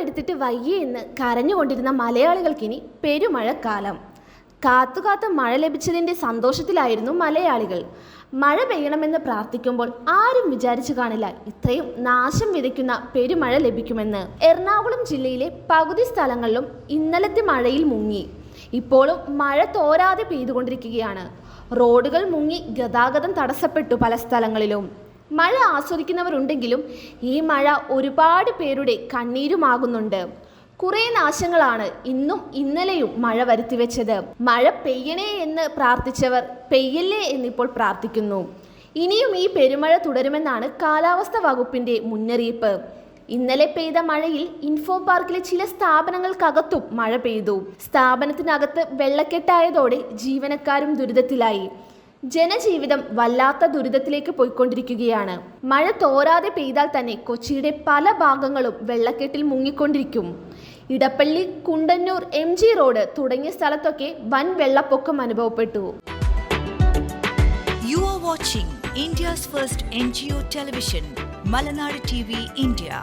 എടുത്തിട്ട് വയ്യേ എന്ന് കരഞ്ഞുകൊണ്ടിരുന്ന മലയാളികൾക്കിനി പെരുമഴക്കാലം. കാത്തുകാത്ത് മഴ ലഭിച്ചതിൻ്റെ സന്തോഷത്തിലായിരുന്നു മലയാളികൾ. മഴ പെയ്യണമെന്ന് പ്രാർത്ഥിക്കുമ്പോൾ ആരും വിചാരിച്ചു കാണില്ല ഇത്രയും നാശം വിതയ്ക്കുന്ന പെരുമഴ ലഭിക്കുമെന്ന്. എറണാകുളം ജില്ലയിലെ പകുതി സ്ഥലങ്ങളിലും ഇന്നലത്തെ മഴയിൽ മുങ്ങി. ഇപ്പോഴും മഴ തോരാതെ പെയ്തുകൊണ്ടിരിക്കുകയാണ്. റോഡുകൾ മുങ്ങി ഗതാഗതം തടസ്സപ്പെട്ടു പല സ്ഥലങ്ങളിലും. മഴ ആസ്വദിക്കുന്നവരുണ്ടെങ്കിലും ഈ മഴ ഒരുപാട് പേരുടെ കണ്ണീരുമാകുന്നുണ്ട്. കുറേ നാശങ്ങളാണ് ഇന്നും ഇന്നലെയും മഴ വരുത്തിവെച്ചത്. മഴ പെയ്യണേ എന്ന് പ്രാർത്ഥിച്ചവർ പെയ്യല്ലേ എന്നിപ്പോൾ പ്രാർത്ഥിക്കുന്നു. ഇനിയും ഈ പെരുമഴ തുടരുമെന്നാണ് കാലാവസ്ഥാ വകുപ്പിന്റെ മുന്നറിയിപ്പ്. ഇന്നലെ പെയ്ത മഴയിൽ ഇൻഫോ പാർക്കിലെ ചില സ്ഥാപനങ്ങൾക്കകത്തും മഴ പെയ്തു. സ്ഥാപനത്തിനകത്ത് വെള്ളക്കെട്ടായതോടെ ജീവനക്കാരും ദുരിതത്തിലായി. ജനജീവിതം വല്ലാത്ത ദുരിതത്തിലേക്ക് പോയിക്കൊണ്ടിരിക്കുകയാണ്. മഴ തോരാതെ പെയ്താൽ തന്നെ കൊച്ചിയുടെ പല ഭാഗങ്ങളും വെള്ളക്കെട്ടിൽ മുങ്ങിക്കൊണ്ടിരിക്കും. ഇടപ്പള്ളി, കുണ്ടന്നൂർ, MG റോഡ് തുടങ്ങിയ സ്ഥലത്തൊക്കെ വൻ വെള്ളപ്പൊക്കം അനുഭവപ്പെട്ടു. You are watching India's first NGO television, Malanadu TV India.